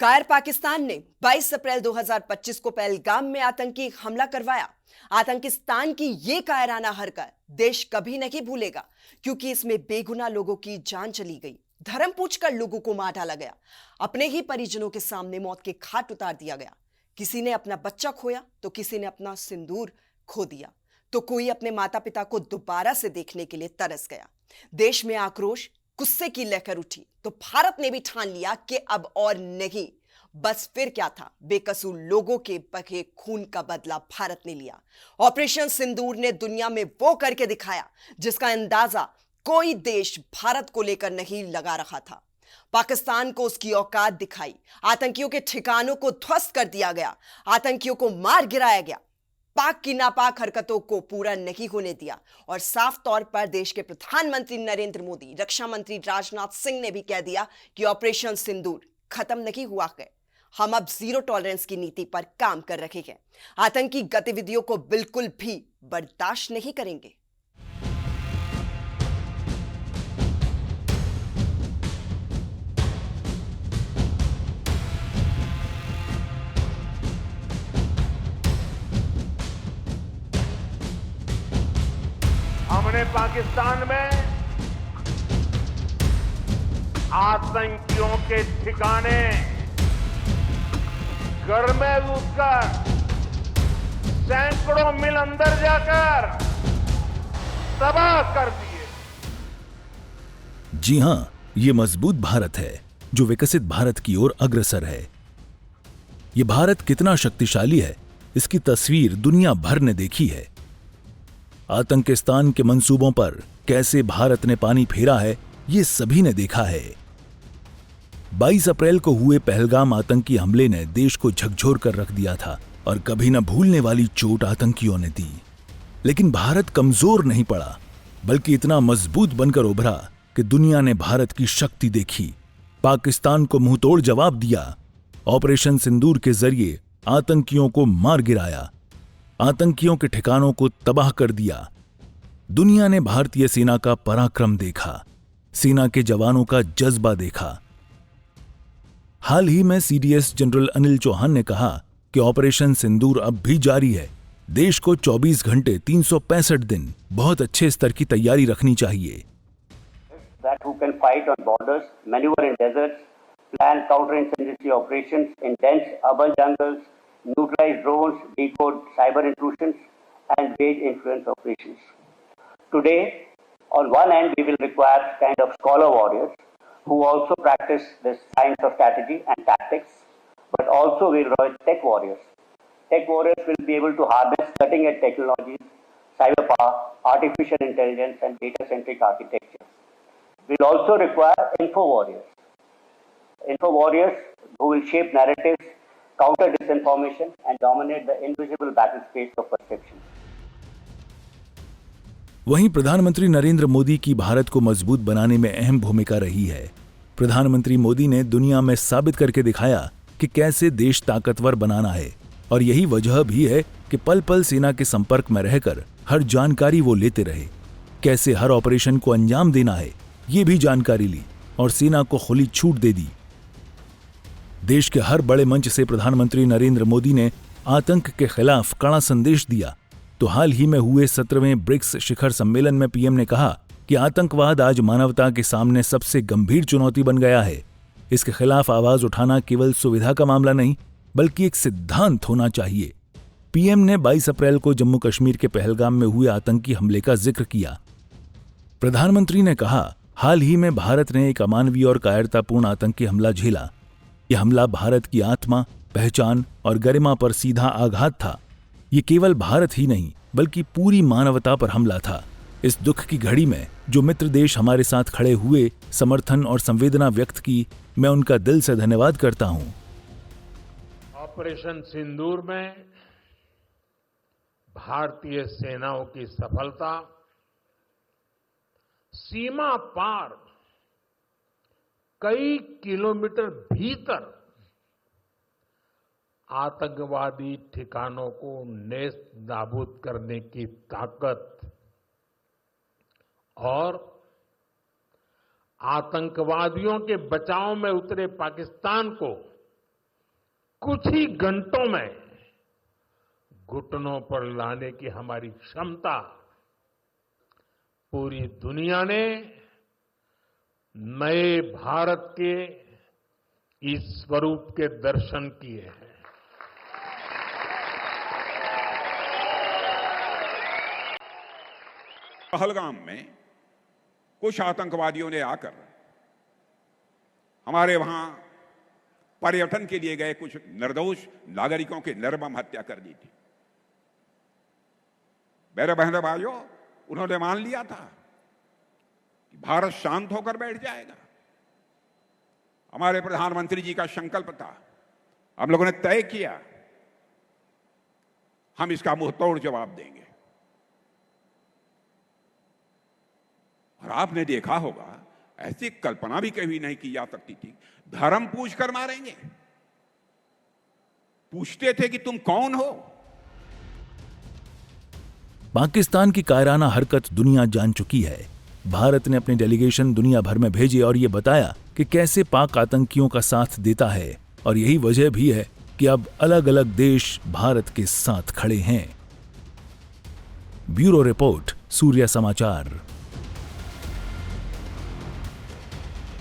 कायर पाकिस्तान ने 22 अप्रैल 2025 को पहलगाम में आतंकी हमला करवाया। आतंकिस्तान की ये कायराना हरकत देश कभी नहीं भूलेगा, क्योंकि इसमें बेगुनाह लोगों की जान चली गई, धर्म पूछकर लोगों को मार डाला गया, अपने ही परिजनों के सामने मौत के घाट उतार दिया गया। किसी ने अपना बच्चा खोया तो किसी ने अपना सिंदूर खो दिया, तो कोई अपने माता पिता को दोबारा से देखने के लिए तरस गया। देश में आक्रोश, गुस्से की लहर उठी तो भारत ने भी ठान लिया कि अब और नहीं। बस फिर क्या था, बेकसूर लोगों के बहे खून का बदला भारत ने लिया। ऑपरेशन सिंदूर ने दुनिया में वो करके दिखाया जिसका अंदाजा कोई देश भारत को लेकर नहीं लगा रहा था। पाकिस्तान को उसकी औकात दिखाई, आतंकियों के ठिकानों को ध्वस्त कर दिया गया, आतंकियों को मार गिराया गया, पाक की नापाक हरकतों को पूरा नहीं होने दिया। और साफ तौर पर देश के प्रधानमंत्री नरेंद्र मोदी, रक्षा मंत्री राजनाथ सिंह ने भी कह दिया कि ऑपरेशन सिंदूर खत्म नहीं हुआ है। हम अब जीरो टॉलरेंस की नीति पर काम कर रहे हैं, आतंकी गतिविधियों को बिल्कुल भी बर्दाश्त नहीं करेंगे। हमने पाकिस्तान में आतंकियों के ठिकाने घर में घुसकर सैकड़ों मील अंदर जाकर तबाह कर दिए। जी हां, ये मजबूत भारत है जो विकसित भारत की ओर अग्रसर है। ये भारत कितना शक्तिशाली है, इसकी तस्वीर दुनिया भर ने देखी है। आतंकिस्तान के मंसूबों पर कैसे भारत ने पानी फेरा है, ये सभी ने देखा है। 22 अप्रैल को हुए पहलगाम आतंकी हमले ने देश को झकझोर कर रख दिया था और कभी न भूलने वाली चोट आतंकियों ने दी। लेकिन भारत कमजोर नहीं पड़ा, बल्कि इतना मजबूत बनकर उभरा कि दुनिया ने भारत की शक्ति देखी, पाकिस्तान को मुंहतोड़ जवाब दिया। ऑपरेशन सिंदूर के जरिए आतंकियों को मार गिराया, आतंकियों के ठिकानों को तबाह कर दिया। दुनिया ने भारतीय सेना का पराक्रम देखा, सेना के जवानों का जज्बा देखा। हाल ही में सीडीएस जनरल अनिल चौहान ने कहा कि ऑपरेशन सिंदूर अब भी जारी है। देश को 24 घंटे 365 दिन बहुत अच्छे स्तर की तैयारी रखनी चाहिए। That who can fight on borders, maneuver in deserts, plan counterinsurgency operations in dense urban jungles, neutralize drones, decode cyber intrusions, and wage influence operations. Today, on one end, we will require kind of scholar warriors who also practice this science of strategy and tactics, but also we will require tech warriors. Tech warriors will be able to harness cutting-edge technologies, cyber power, artificial intelligence, and data-centric architecture. We will also require info warriors. Info warriors who will shape narratives, counter disinformation, and dominate the invisible battle space of perception. वहीं प्रधानमंत्री नरेंद्र मोदी की भारत को मजबूत बनाने में अहम भूमिका रही है। प्रधानमंत्री मोदी ने दुनिया में साबित करके दिखाया कि कैसे देश ताकतवर बनाना है, और यही वजह भी है कि पल पल सेना के संपर्क में रहकर हर जानकारी वो लेते रहे। कैसे हर ऑपरेशन को अंजाम देना है, ये भी जानकारी ली और सेना को खुली छूट दे दी। देश के हर बड़े मंच से प्रधानमंत्री नरेंद्र मोदी ने आतंक के खिलाफ कड़ा संदेश दिया। तो हाल ही में हुए 17वें ब्रिक्स शिखर सम्मेलन में पीएम ने कहा कि आतंकवाद आज मानवता के सामने सबसे गंभीर चुनौती बन गया है। इसके खिलाफ आवाज उठाना केवल सुविधा का मामला नहीं, बल्कि एक सिद्धांत होना चाहिए। पीएम ने 22 अप्रैल को जम्मू कश्मीर के पहलगाम में हुए आतंकी हमले का जिक्र किया। प्रधानमंत्री ने कहा, हाल ही में भारत ने एक अमानवीय और कायरतापूर्ण आतंकी हमला झेला। यह हमला भारत की आत्मा, पहचान और गरिमा पर सीधा आघात था। ये केवल भारत ही नहीं, बल्कि पूरी मानवता पर हमला था। इस दुख की घड़ी में जो मित्र देश हमारे साथ खड़े हुए, समर्थन और संवेदना व्यक्त की, मैं उनका दिल से धन्यवाद करता हूं। ऑपरेशन सिंदूर में भारतीय सेनाओं की सफलता सीमा पार कई किलोमीटर भीतर आतंकवादी ठिकानों को नेस्त नाबूद करने की ताकत और आतंकवादियों के बचाव में उतरे पाकिस्तान को कुछ ही घंटों में घुटनों पर लाने की हमारी क्षमता पूरी दुनिया ने नए भारत के इस स्वरूप के दर्शन किए हैं। पहलगाम में कुछ आतंकवादियों ने आकर हमारे वहां पर्यटन के लिए गए कुछ निर्दोष नागरिकों की निर्मम हत्या कर दी थी। मेरे बहनों भाइयों, उन्होंने मान लिया था कि भारत शांत होकर बैठ जाएगा। हमारे प्रधानमंत्री जी का संकल्प था, हम लोगों ने तय किया हम इसका मुंहतोड़ जवाब देंगे। और आपने देखा होगा, ऐसी कल्पना भी कभी नहीं की जा सकती थी, धर्म पूछ कर मारेंगे। पूछते थे कि तुम कौन हो। पाकिस्तान की कायराना हरकत दुनिया जान चुकी है। भारत ने अपने डेलीगेशन दुनिया भर में भेजे और ये बताया कि कैसे पाक आतंकियों का साथ देता है, और यही वजह भी है कि अब अलग अलग देश भारत के साथ खड़े हैं। ब्यूरो रिपोर्ट, सूर्य समाचार।